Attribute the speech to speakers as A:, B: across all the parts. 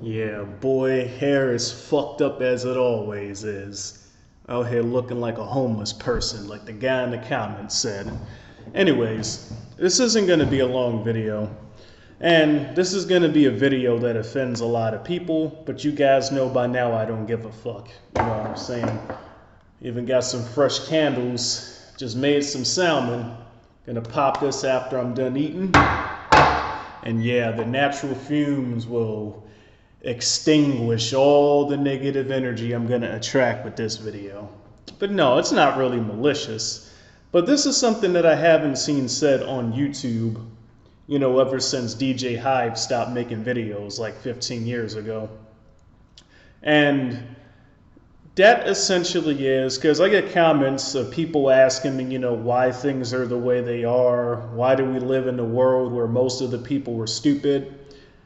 A: Yeah, boy, hair is fucked up as it always is. Out here looking like a homeless person, like the guy in the comments said. Anyways, this isn't going to be a long video. And this is going to be a video that offends a lot of people, but you guys know by now I don't give a fuck. You know what I'm saying? Even got some fresh candles, just made some salmon. Gonna pop this after I'm done eating. And yeah, the natural fumes will extinguish all the negative energy I'm going to attract with this video. But no, it's not really malicious. But this is something that I haven't seen said on YouTube, you know, ever since DJ Hive stopped making videos like 15 years ago. And that essentially is, because I get comments of people asking me, you know, why things are the way they are. Why do we live in a world where most of the people were stupid?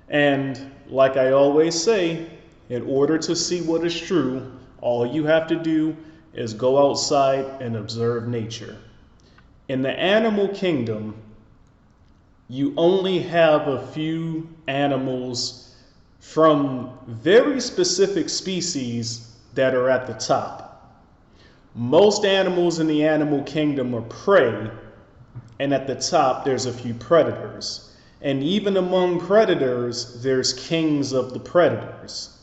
A: And like I always say, in order to see what is true, all you have to do is go outside and observe nature. In the animal kingdom, you only have a few animals from very specific species that are at the top. Most animals in the animal kingdom are prey, and at the top there's a few predators. And even among predators, there's kings of the predators.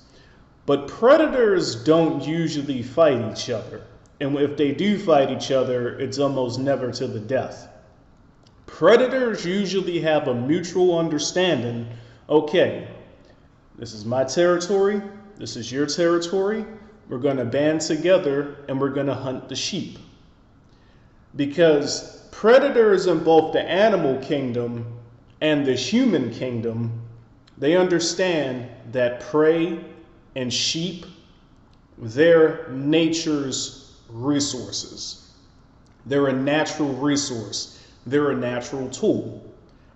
A: But predators don't usually fight each other. And if they do fight each other, it's almost never to the death. Predators usually have a mutual understanding. Okay, this is my territory. This is your territory. We're going to band together and we're going to hunt the sheep. Because predators in both the animal kingdom and the human kingdom, they understand that prey and sheep, they're nature's resources. They're a natural resource. They're a natural tool.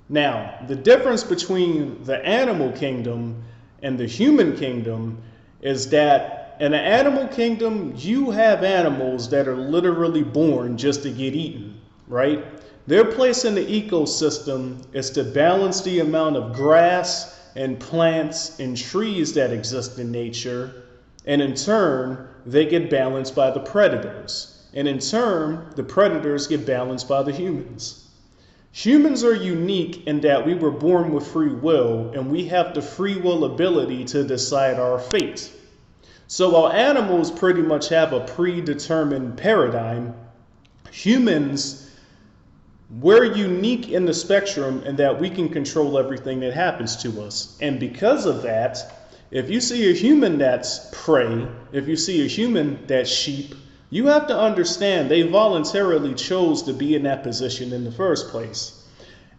A: Now, the difference between the animal kingdom and the human kingdom is that in the animal kingdom, you have animals that are literally born just to get eaten, right? Their place in the ecosystem is to balance the amount of grass and plants and trees that exist in nature, and in turn, they get balanced by the predators. And in turn, the predators get balanced by the humans. Humans are unique in that we were born with free will, and we have the free will ability to decide our fate. So while animals pretty much have a predetermined paradigm, humans, we're unique in the spectrum in that we can control everything that happens to us. And because of that, if you see a human that's prey, if you see a human that's sheep, you have to understand they voluntarily chose to be in that position in the first place.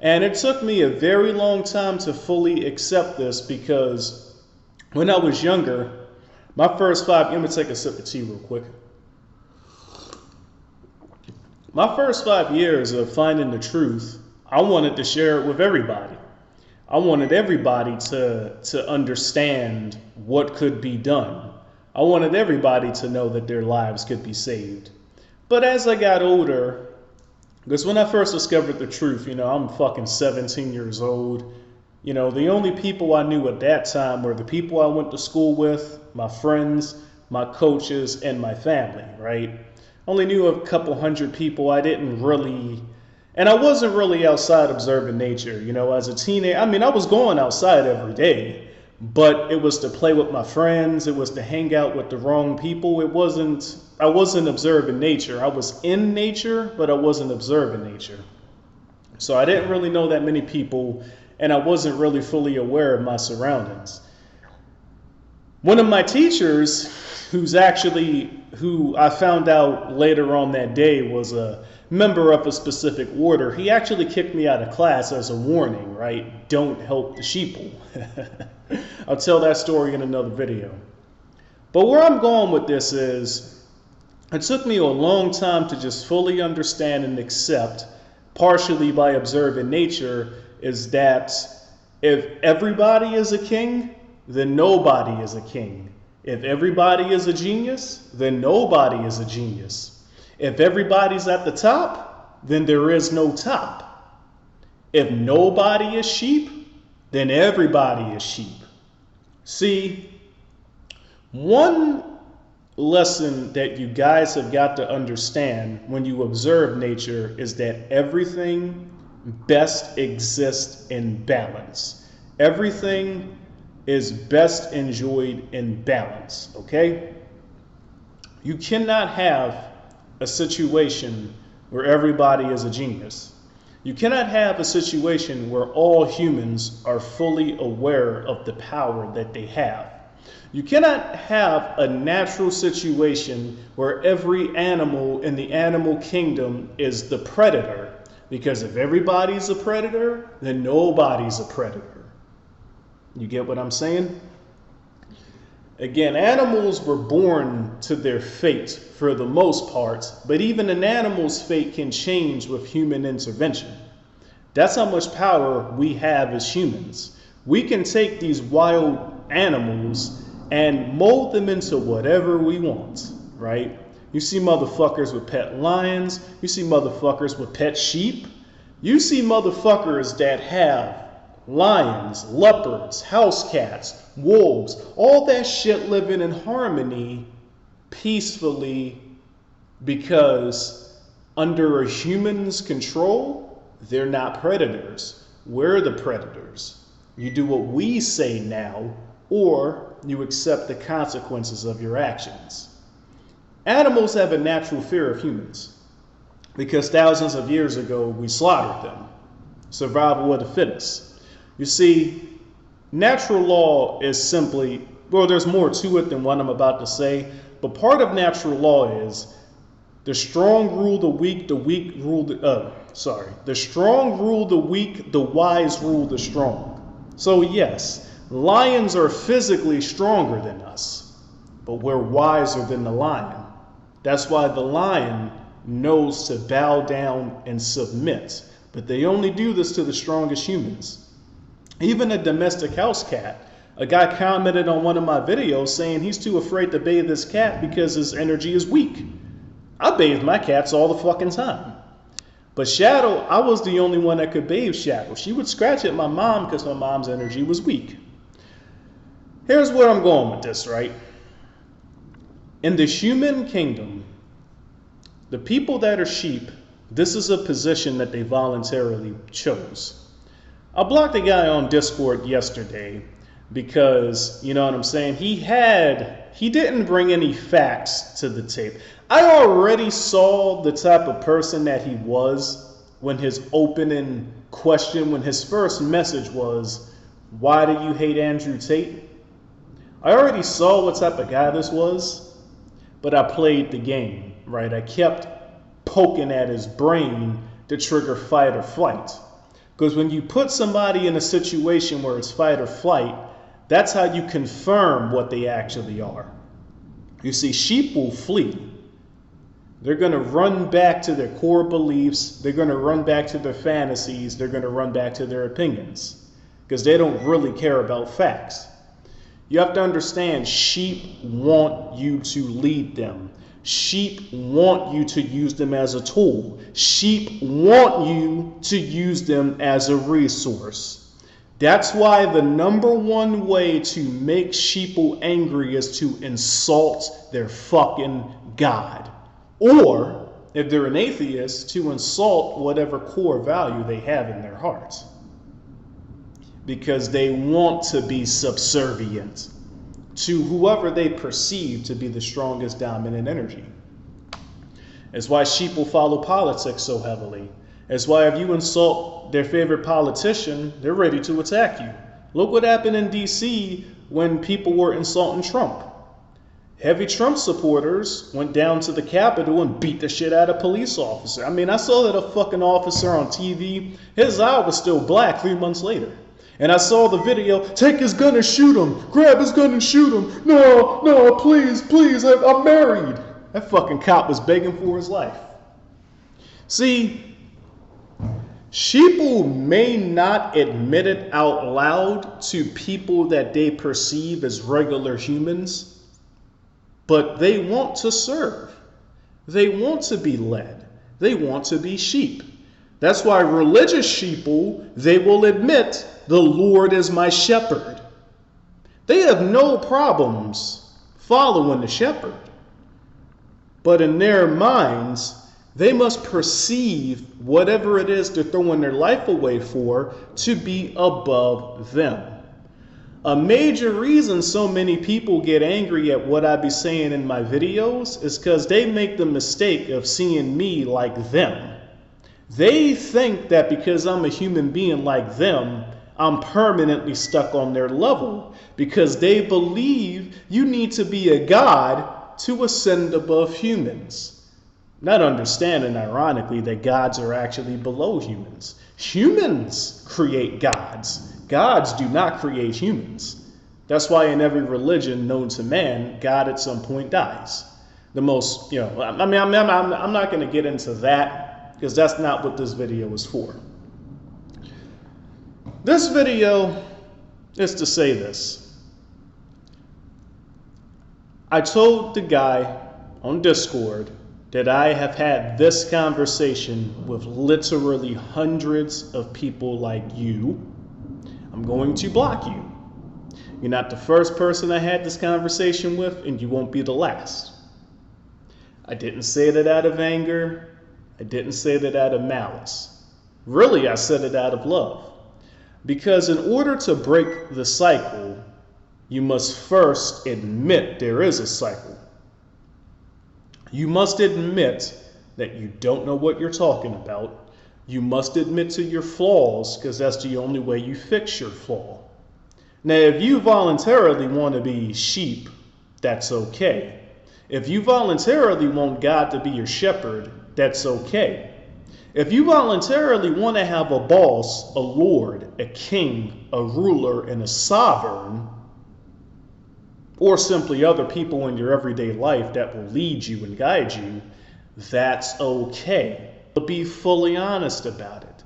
A: And it took me a very long time to fully accept this because when I was younger, my first let me take a sip of tea real quick. My first 5 years of finding the truth, I wanted to share it with everybody. I wanted everybody to understand what could be done. I wanted everybody to know that their lives could be saved. But as I got older, because when I first discovered the truth, you know, I'm fucking 17 years old. You know, the only people I knew at that time were the people I went to school with, my friends, my coaches, and my family, right? Only knew a couple hundred people. I didn't really, and I wasn't really outside observing nature. You know, as a teenager, I mean, I was going outside every day, but it was to play with my friends. It was to hang out with the wrong people. I wasn't observing nature. I was in nature, but I wasn't observing nature. So I didn't really know that many people, and I wasn't really fully aware of my surroundings. One of my teachers, who I found out later on that day was a member of a specific order, he actually kicked me out of class as a warning, right? Don't help the sheeple. I'll tell that story in another video. But where I'm going with this is, it took me a long time to just fully understand and accept, partially by observing nature, is that if everybody is a king, then nobody is a king. If everybody is a genius, then nobody is a genius. If everybody's at the top, then there is no top. If nobody is sheep, then everybody is sheep. See, one lesson that you guys have got to understand when you observe nature is that everything best exists in balance. Everything is best enjoyed in balance, okay? You cannot have a situation where everybody is a genius. You cannot have a situation where all humans are fully aware of the power that they have. You cannot have a natural situation where every animal in the animal kingdom is the predator, because if everybody's a predator, then nobody's a predator. You get what I'm saying? Again, animals were born to their fate for the most part, but even an animal's fate can change with human intervention. That's how much power we have as humans. We can take these wild animals and mold them into whatever we want, right? You see motherfuckers with pet lions. You see motherfuckers with pet sheep. You see motherfuckers that have lions, leopards, house cats, wolves, all that shit living in harmony peacefully, because under a human's control, they're not predators. We're the predators. You do what we say now, or you accept the consequences of your actions. Animals have a natural fear of humans because thousands of years ago we slaughtered them. Survival of the fittest. You see, natural law is simply, well, there's more to it than what I'm about to say, but part of natural law is the strong rule the weak rule the strong rule the weak, the wise rule the strong. So yes, lions are physically stronger than us, but we're wiser than the lion. That's why the lion knows to bow down and submit, but they only do this to the strongest humans. Even a domestic house cat, a guy commented on one of my videos saying he's too afraid to bathe his cat because his energy is weak. I bathe my cats all the fucking time. But Shadow, I was the only one that could bathe Shadow. She would scratch at my mom because my mom's energy was weak. Here's where I'm going with this, right? In the human kingdom, the people that are sheep, this is a position that they voluntarily chose. I blocked a guy on Discord yesterday because, you know what I'm saying, he didn't bring any facts to the tape. I already saw the type of person that he was when his opening question, when his first message was, "Why do you hate Andrew Tate?" I already saw what type of guy this was, but I played the game, right? I kept poking at his brain to trigger fight or flight. Because when you put somebody in a situation where it's fight or flight, that's how you confirm what they actually are. You see, sheep will flee. They're going to run back to their core beliefs. They're going to run back to their fantasies. They're going to run back to their opinions because they don't really care about facts. You have to understand, sheep want you to lead them. Sheep want you to use them as a tool. Sheep want you to use them as a resource. That's why the number one way to make sheeple angry is to insult their fucking God. Or, if they're an atheist, to insult whatever core value they have in their hearts. Because they want to be subservient to whoever they perceive to be the strongest dominant energy. It's why sheep will follow politics so heavily. It's why if you insult their favorite politician, they're ready to attack you. Look what happened in DC when people were insulting Trump. Heavy Trump supporters went down to the Capitol and beat the shit out of police officer. I mean, I saw that a fucking officer on TV, his eye was still black 3 months later. And I saw the video, take his gun and shoot him. Grab his gun and shoot him. No, please, I'm married. That fucking cop was begging for his life. See, sheeple may not admit it out loud to people that they perceive as regular humans, but they want to serve. They want to be led. They want to be sheep. That's why religious sheeple, they will admit, the Lord is my shepherd. They have no problems following the shepherd. But in their minds, they must perceive whatever it is they're throwing their life away for to be above them. A major reason so many people get angry at what I be saying in my videos is because they make the mistake of seeing me like them. They think that because I'm a human being like them, I'm permanently stuck on their level, because they believe you need to be a god to ascend above humans. Not understanding, ironically, that gods are actually below humans. Humans create gods. Gods do not create humans. That's why in every religion known to man, God at some point dies. The most, I'm not going to get into that because that's not what this video is for. This video is to say this. I told the guy on Discord that I have had this conversation with literally hundreds of people like you. I'm going to block you. You're not the first person I had this conversation with, and you won't be the last. I didn't say that out of anger. I didn't say that out of malice. Really, I said it out of love. Because in order to break the cycle, you must first admit there is a cycle. You must admit that you don't know what you're talking about. You must admit to your flaws, because that's the only way you fix your flaw. Now, if you voluntarily want to be sheep, that's okay. If you voluntarily want God to be your shepherd, that's okay. If you voluntarily want to have a boss, a lord, a king, a ruler, and a sovereign, or simply other people in your everyday life that will lead you and guide you, that's okay. But be fully honest about it.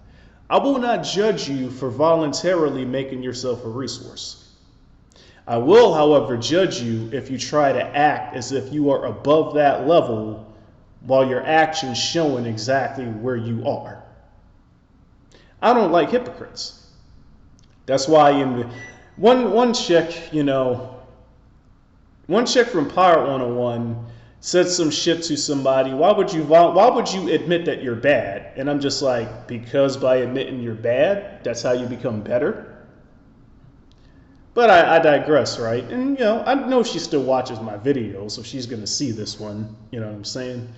A: I will not judge you for voluntarily making yourself a resource. I will, however, judge you if you try to act as if you are above that level while your actions showing exactly where you are. I don't like hypocrites. That's why in one chick, one chick from Pirate 101 said some shit to somebody. Why would you admit that you're bad? And I'm just like, because by admitting you're bad, that's how you become better. But I digress, right? And I know she still watches my videos, so she's gonna see this one. You know what I'm saying?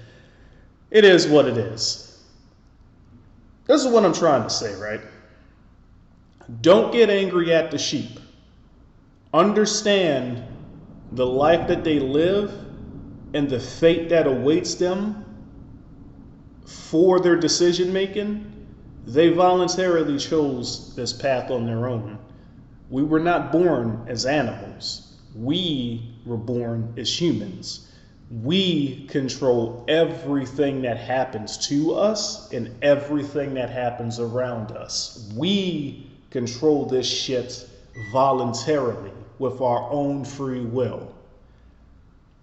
A: It is what it is. This is what I'm trying to say, right? Don't get angry at the sheep. Understand the life that they live and the fate that awaits them for their decision making. They voluntarily chose this path on their own. We were not born as animals. We were born as humans. We control everything that happens to us and everything that happens around us. We control this shit voluntarily with our own free will.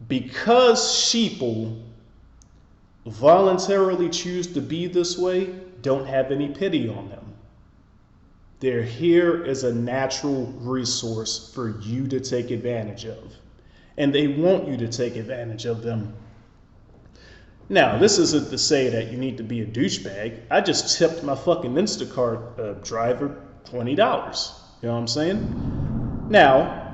A: Because sheeple voluntarily choose to be this way, don't have any pity on them. They're here as a natural resource for you to take advantage of. And they want you to take advantage of them. Now, this isn't to say that you need to be a douchebag. I just tipped my fucking Instacart driver $20. You know what I'm saying? Now,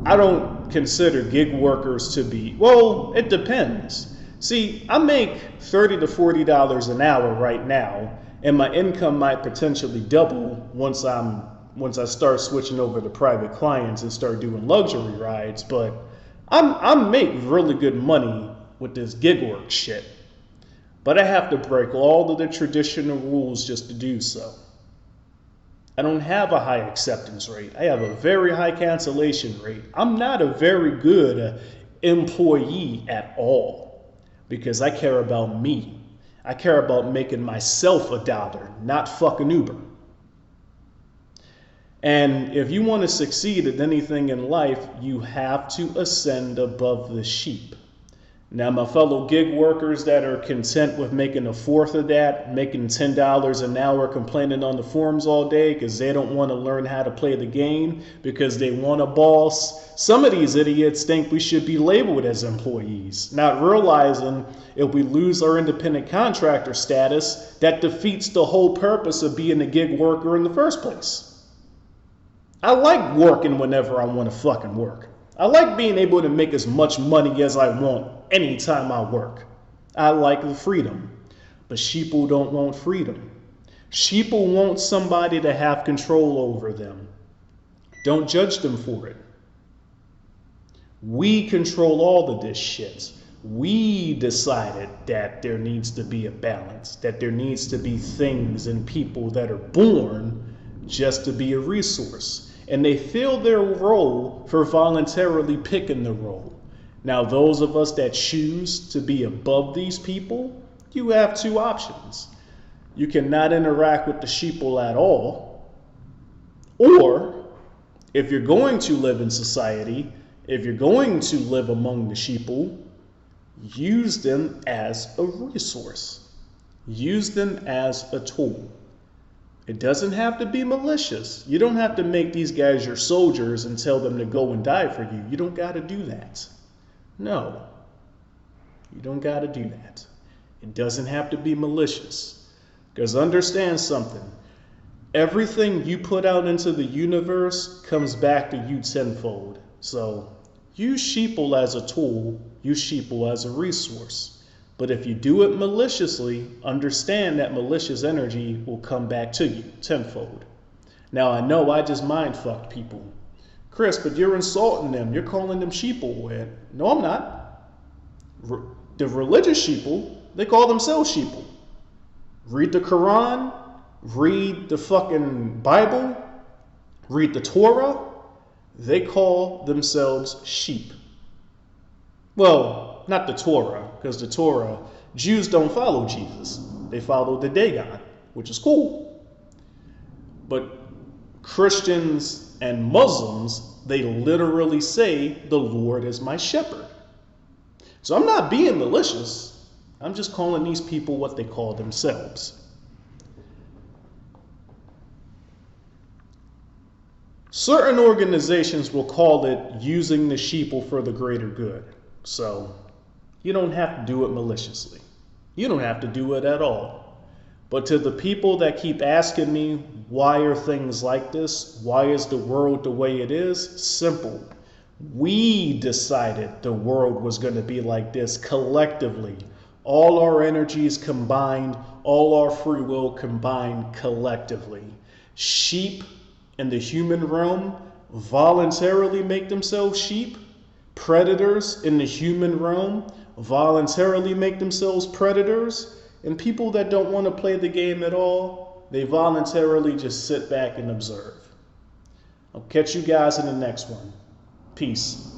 A: I don't consider gig workers to be, well, it depends. See, I make $30 to $40 an hour right now, and my income might potentially double once I start switching over to private clients and start doing luxury rides. But I make really good money with this gig work shit. But I have to break all of the traditional rules just to do so. I don't have a high acceptance rate. I have a very high cancellation rate. I'm not a very good employee at all because I care about me. I care about making myself $1, not fucking Uber. And if you want to succeed at anything in life, you have to ascend above the sheep. Now, my fellow gig workers that are content with making a fourth of that, making $10 an hour, complaining on the forums all day because they don't want to learn how to play the game because they want a boss. Some of these idiots think we should be labeled as employees, not realizing if we lose our independent contractor status, that defeats the whole purpose of being a gig worker in the first place. I like working whenever I want to fucking work. I like being able to make as much money as I want anytime I work. I like the freedom. But sheeple don't want freedom. Sheeple want somebody to have control over them. Don't judge them for it. We control all of this shit. We decided that there needs to be a balance, that there needs to be things and people that are born just to be a resource. And they fill their role for voluntarily picking the role. Now, those of us that choose to be above these people, you have two options. You cannot interact with the sheeple at all, or if you're going to live in society, if you're going to live among the sheeple, use them as a resource. Use them as a tool. It doesn't have to be malicious. You don't have to make these guys your soldiers and tell them to go and die for you. You don't got to do that. No, you don't got to do that. It doesn't have to be malicious. Because understand something. Everything you put out into the universe comes back to you tenfold. So use sheeple as a tool, use sheeple as a resource. But if you do it maliciously, understand that malicious energy will come back to you tenfold. Now, I know I just mind fucked people. Chris, but you're insulting them. You're calling them sheeple. No, I'm not. The religious sheeple, they call themselves sheeple. Read the Quran, read the fucking Bible, read the Torah. They call themselves sheep. Well, not the Torah, because the Torah, Jews don't follow Jesus. They follow the Dagon, which is cool. But Christians and Muslims, they literally say, the Lord is my shepherd. So I'm not being malicious. I'm just calling these people what they call themselves. Certain organizations will call it using the sheeple for the greater good. So you don't have to do it maliciously. You don't have to do it at all. But to the people that keep asking me, why are things like this? Why is the world the way it is? Simple. We decided the world was going to be like this collectively. All our energies combined, all our free will combined collectively. Sheep in the human realm voluntarily make themselves sheep. Predators in the human realm voluntarily make themselves predators. And people that don't want to play the game at all, they voluntarily just sit back and observe. I'll catch you guys in the next one. Peace.